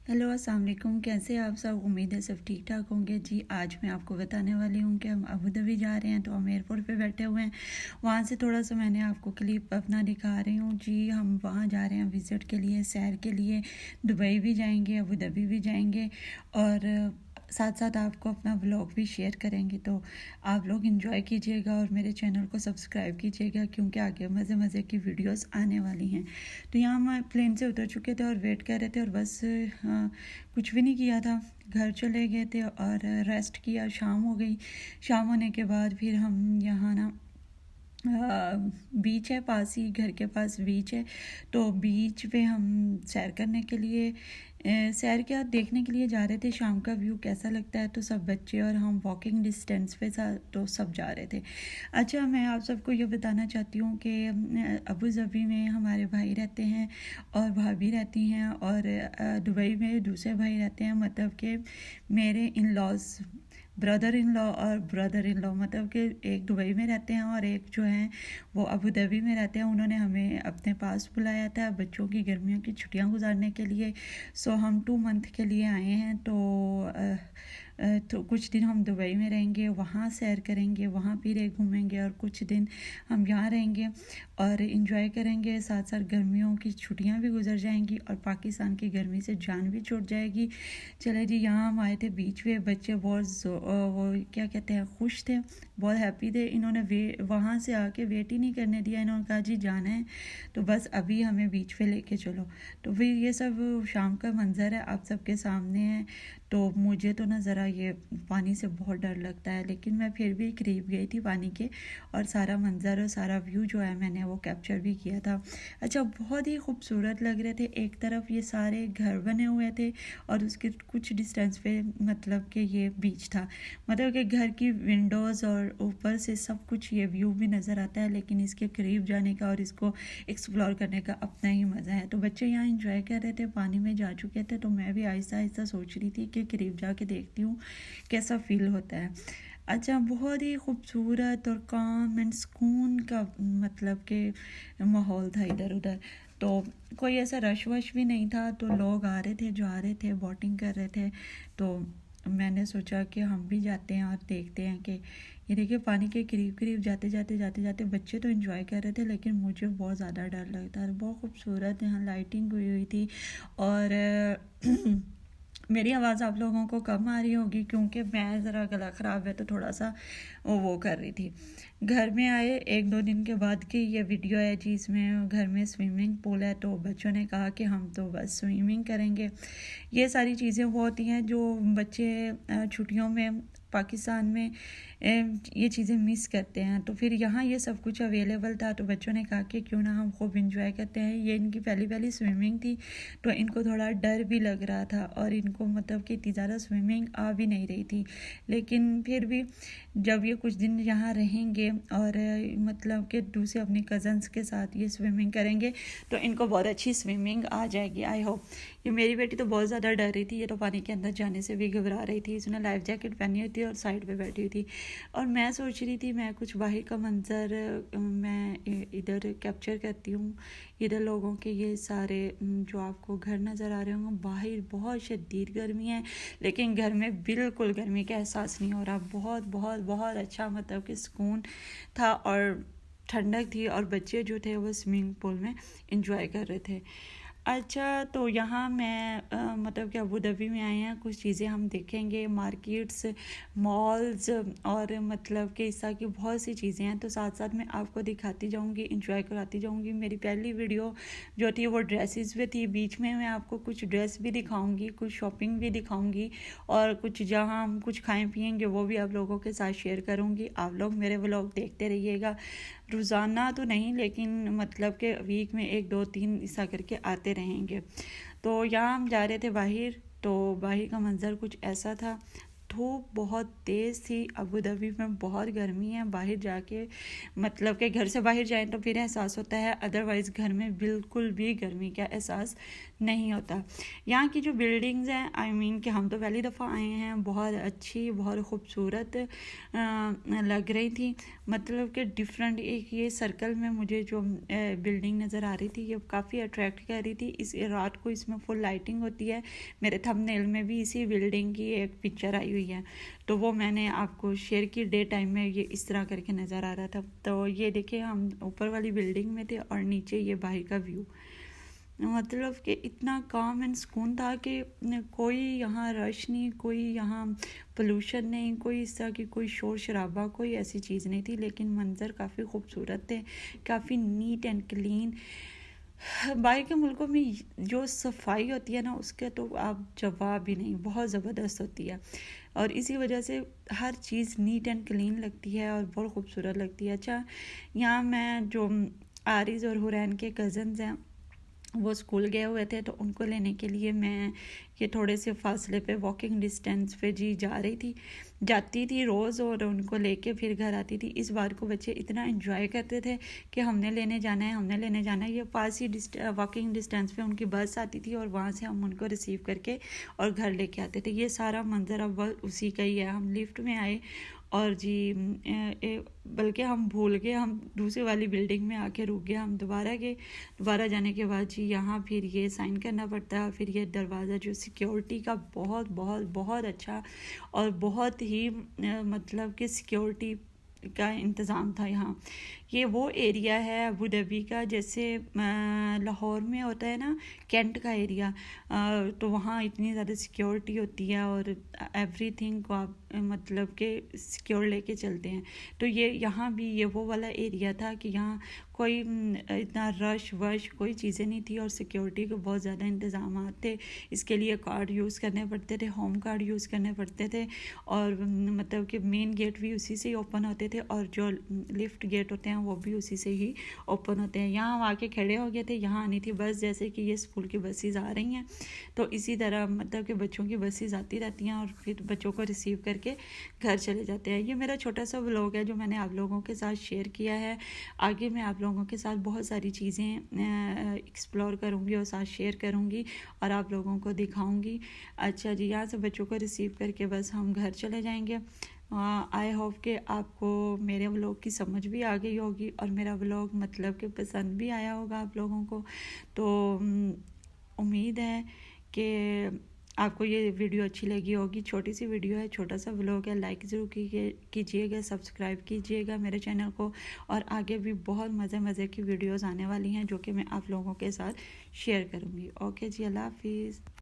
Hello अस्सलाम वालेकुम। कैसे आप सब? उम्मीद है सब ठीक ठाक होंगे। जी आज मैं आपको बताने वाली हूँ कि हम अबू धाबी जा रहे हैं। तो हम एयरपोर्ट पे बैठे हुए हैं। वहाँ से थोड़ा सा मैंने आपको क्लिप अपना दिखा रही हूँ। जी हम वहाँ जा रहे हैं विज़िट के लिए, सैर के लिए। दुबई भी जाएंगे, अबू धाबी भी जाएंगे और साथ साथ आपको अपना व्लॉग भी शेयर करेंगे। तो आप लोग एंजॉय कीजिएगा और मेरे चैनल को सब्सक्राइब कीजिएगा क्योंकि आगे मज़े मज़े की वीडियोस आने वाली हैं। तो यहाँ हम प्लेन से उतर चुके थे और वेट कर रहे थे और बस कुछ भी नहीं किया था, घर चले गए थे और रेस्ट किया। शाम हो गई। शाम होने के बाद फिर हम यहाँ ना बीच है पास ही, घर के पास बीच है। तो बीच पे हम सैर करने के लिए सैर क्या देखने के लिए जा रहे थे, शाम का व्यू कैसा लगता है। तो सब बच्चे और हम वॉकिंग डिस्टेंस पे तो सब जा रहे थे। अच्छा, मैं आप सबको ये बताना चाहती हूँ कि अबू धाबी में हमारे भाई रहते हैं और भाभी रहती हैं और दुबई में दूसरे भाई रहते हैं। मतलब कि मेरे in laws brother in law और ब्रदर इन लॉ मतलब कि एक दुबई में रहते हैं और एक जो है वो अबू धाबी में रहते हैं। उन्होंने हमें अपने पास बुलाया था बच्चों की गर्मियों की छुट्टियां गुजारने के लिए। सो हम 2 मंथ के लिए आए हैं। तो कुछ दिन हम दुबई में रहेंगे, वहाँ सैर करेंगे, वहाँ फिर घूमेंगे और कुछ दिन हम यहाँ रहेंगे और इन्जॉय करेंगे। साथ साथ गर्मियों की छुट्टियाँ भी गुजर जाएंगी और पाकिस्तान की गर्मी से जान भी छूट जाएगी। चले जी, यहाँ हम आए थे बीच पे। बच्चे बहुत वो क्या कहते हैं, खुश थे, बहुत हैप्पी थे। इन्होंने वहाँ से आके वेट ही नहीं करने दिया। इन्होंने कहा जी जाना है तो बस अभी हमें बीच पे लेके चलो। तो फिर ये सब शाम का मंज़र है आप सबके सामने है। तो मुझे तो ना ज़रा ये पानी से बहुत डर लगता है, लेकिन मैं फिर भी करीब गई थी पानी के और सारा मंज़र और सारा व्यू जो है मैंने वो कैप्चर भी किया था। अच्छा, बहुत ही खूबसूरत लग रहे थे। एक तरफ ये सारे घर बने हुए थे और उसके कुछ डिस्टेंस पे मतलब कि ये बीच था। मतलब कि घर की विंडोज़ और ऊपर से सब कुछ ये व्यू भी नज़र आता है, लेकिन इसके करीब जाने का और इसको एक्सप्लोर करने का अपना ही मज़ा है। तो बच्चे यहाँ इंजॉय कर रहे थे, पानी में जा चुके थे। तो मैं भी आहिस्ता आहिस्ता सोच रही थी कि करीब जाके देखती हूँ कैसा फील होता है। अच्छा, बहुत ही खूबसूरत और काम एंड सुकून का मतलब कि माहौल था इधर उधर। तो कोई ऐसा रश वश भी नहीं था। तो लोग आ रहे थे, जा रहे थे, बोटिंग कर रहे थे। तो मैंने सोचा कि हम भी जाते हैं और देखते हैं कि ये देखिए पानी के करीब करीब जाते जाते बच्चे तो एंजॉय कर रहे थे, लेकिन मुझे बहुत ज़्यादा डर लगता है। बहुत खूबसूरत यहाँ लाइटिंग हुई हुई थी और मेरी आवाज़ आप लोगों को कम आ रही होगी क्योंकि मैं ज़रा गला ख़राब है तो थोड़ा सा वो कर रही थी। घर में आए 1-2 दिन के बाद की ये वीडियो है जी। इसमें घर में स्विमिंग पूल है तो बच्चों ने कहा कि हम तो बस स्विमिंग करेंगे। ये सारी चीज़ें वो होती हैं जो बच्चे छुट्टियों में पाकिस्तान में ये चीज़ें मिस करते हैं। तो फिर यहाँ ये सब कुछ अवेलेबल था तो बच्चों ने कहा कि क्यों ना हम खूब इंजॉय करते हैं। ये इनकी पहली पहली स्विमिंग थी तो इनको थोड़ा डर भी लग रहा था और इनको मतलब कि इतनी ज़्यादा स्विमिंग आ भी नहीं रही थी। लेकिन फिर भी जब ये कुछ दिन यहाँ रहेंगे और मतलब कि दूसरे अपने कज़न्स के साथ ये स्विमिंग करेंगे तो इनको बहुत अच्छी स्विमिंग आ जाएगी, आई होप। ये मेरी बेटी तो बहुत ज़्यादा डर रही थी, ये तो पानी के अंदर जाने से भी घबरा रही थी। इसने लाइफ जैकेट पहनी हुई थी और साइड पे बैठी हुई थी और मैं सोच रही थी मैं कुछ बाहर का मंज़र मैं इधर कैप्चर करती हूँ। इधर लोगों के ये सारे जो आपको घर नज़र आ रहे होंगे, बाहर बहुत शदीद गर्मी है लेकिन घर में बिल्कुल गर्मी का एहसास नहीं हो रहा। बहुत बहुत बहुत अच्छा मतलब कि सुकून था और ठंडक थी और बच्चे जो थे वो स्विमिंग पूल में इंजॉय कर रहे थे। अच्छा, तो यहाँ मैं मतलब कि अबू धाबी में आए हैं, कुछ चीज़ें हम देखेंगे, मार्केट्स, मॉल्स और मतलब कि इस तरह की बहुत सी चीज़ें हैं। तो साथ साथ मैं आपको दिखाती जाऊँगी, इंजॉय कराती जाऊँगी। मेरी पहली वीडियो जो थी वो ड्रेसेस पे थी। बीच में मैं आपको कुछ ड्रेस भी दिखाऊँगी, कुछ शॉपिंग भी दिखाऊँगी और कुछ जहाँ हम कुछ खाएँ पिएँगे वो भी आप लोगों के साथ शेयर करूँगी। आप लोग मेरे व्लॉग देखते रहिएगा, रोज़ाना तो नहीं लेकिन मतलब कि वीक में 1-2-3 ऐसा करके आते रहेंगे। तो यहाँ हम जा रहे थे बाहर। तो बाहर का मंज़र कुछ ऐसा था, دھوپ بہت تیز تھی. ابو دھابی میں بہت گرمی ہے, باہر جا کے مطلب کہ گھر سے باہر جائیں تو پھر احساس ہوتا ہے, ادروائز گھر میں بالکل بھی گرمی کا احساس نہیں ہوتا. یہاں کی جو بلڈنگز ہیں کہ ہم تو پہلی دفعہ آئے ہیں, بہت اچھی بہت خوبصورت لگ رہی تھی. مطلب کہ ڈفرینٹ ایک یہ سرکل میں مجھے جو بلڈنگ نظر آ رہی تھی یہ کافی اٹریکٹ کر رہی تھی. اس رات کو اس میں فل لائٹنگ ہوتی ہے. میرے تھم نیل میں بھی اسی بلڈنگ کی ایک پکچر آئی ہوئی ہے, تو وہ میں نے آپ کو شیئر کی. ڈے ٹائم میں یہ اس طرح کر کے نظر آ رہا تھا. تو یہ دیکھیں ہم اوپر والی بلڈنگ میں تھے اور نیچے یہ باہر کا ویو, مطلب کہ اتنا کام اینڈ سکون تھا کہ کوئی یہاں رش نہیں, کوئی یہاں پولوشن نہیں, کوئی اس طرح کی کوئی شور شرابہ, کوئی ایسی چیز نہیں تھی. لیکن منظر کافی خوبصورت تھے, کافی نیٹ اینڈ کلین. باہر کے ملکوں میں جو صفائی ہوتی ہے نا اس کا تو آپ جواب بھی نہیں, بہت زبردست ہوتی ہے, اور اسی وجہ سے ہر چیز نیٹ اینڈ کلین لگتی ہے اور بہت خوبصورت لگتی ہے. اچھا, یہاں میں جو عارض اور حرین کے کزنز ہیں وہ اسکول گئے ہوئے تھے, تو ان کو لینے کے لیے میں یہ تھوڑے سے فاصلے پہ واکنگ ڈسٹینس پہ جاتی تھی روز, اور ان کو لے کے پھر گھر آتی تھی. اس بار کو بچے اتنا انجوائے کرتے تھے کہ ہم نے لینے جانا ہے. یہ پاس ہی واکنگ ڈسٹینس پہ ان کی بس آتی تھی اور وہاں سے ہم ان کو ریسیو کر کے اور گھر لے کے آتے تھے. یہ سارا منظر اب اسی کا ہی ہے. ہم لفٹ میں آئے اور جی بلکہ ہم بھول گئے, ہم دوسرے والی بلڈنگ میں آ کے رک گئے. ہم دوبارہ جانے کے بعد جی یہاں پھر یہ سائن کرنا پڑتا ہے. پھر یہ دروازہ جو سیکیورٹی کا بہت بہت بہت اچھا اور بہت ہی مطلب کہ سیکیورٹی کا انتظام تھا. یہاں یہ وہ ایریا ہے ابو دھابی کا جیسے لاہور میں ہوتا ہے نا کینٹ کا ایریا, تو وہاں اتنی زیادہ سیکیورٹی ہوتی ہے اور ایوری تھنگ کو آپ مطلب کہ سیکیور لے کے چلتے ہیں. تو یہاں بھی یہ وہ والا ایریا تھا کہ یہاں کوئی اتنا رش وش کوئی چیزیں نہیں تھی, اور سیکیورٹی کے بہت زیادہ انتظامات تھے. اس کے لیے کارڈ یوز کرنے پڑتے تھے, ہوم کارڈ یوز کرنے پڑتے تھے, اور مطلب کہ مین گیٹ بھی اسی سے ہی اوپن ہوتے تھے, اور جو لفٹ گیٹ ہوتے ہیں وہ بھی اسی سے ہی اوپن ہوتے ہیں. یہاں ہم آ کے کھڑے ہو گئے تھے, یہاں آنی تھی بس, جیسے کہ یہ اسکول کی بسیز آ رہی ہیں تو اسی طرح مطلب کہ بچوں کی بسیز آتی رہتی ہیں اور پھر بچوں کو ریسیو کر کے گھر چلے جاتے ہیں. یہ میرا چھوٹا سا ولاگ ہے جو میں نے آپ لوگوں کے ساتھ شیئر کیا ہے. آگے میں آپ لوگوں کے ساتھ بہت ساری چیزیں ایکسپلور کروں گی اور ساتھ شیئر کروں گی اور آپ لوگوں کو دکھاؤں گی. اچھا جی, یہاں سے بچوں کو ریسیو کر کے بس ہم گھر چلے جائیں گے. آئی ہوپ کہ آپ کو میرے ولاگ کی سمجھ بھی آ گئی ہوگی اور میرا ولاگ مطلب کہ پسند بھی آیا ہوگا آپ لوگوں کو. تو امید ہے کہ آپ کو یہ ویڈیو اچھی لگی ہوگی. چھوٹی سی ویڈیو ہے, چھوٹا سا ولاگ ہے, لائک ضرور کیجیے گا, سبسکرائب کیجیے گا میرے چینل کو, اور آگے بھی بہت مزے کی ویڈیوز آنے والی ہیں جو کہ میں آپ لوگوں کے ساتھ شیئر کروں گی. اوکے جی, اللہ حافظ.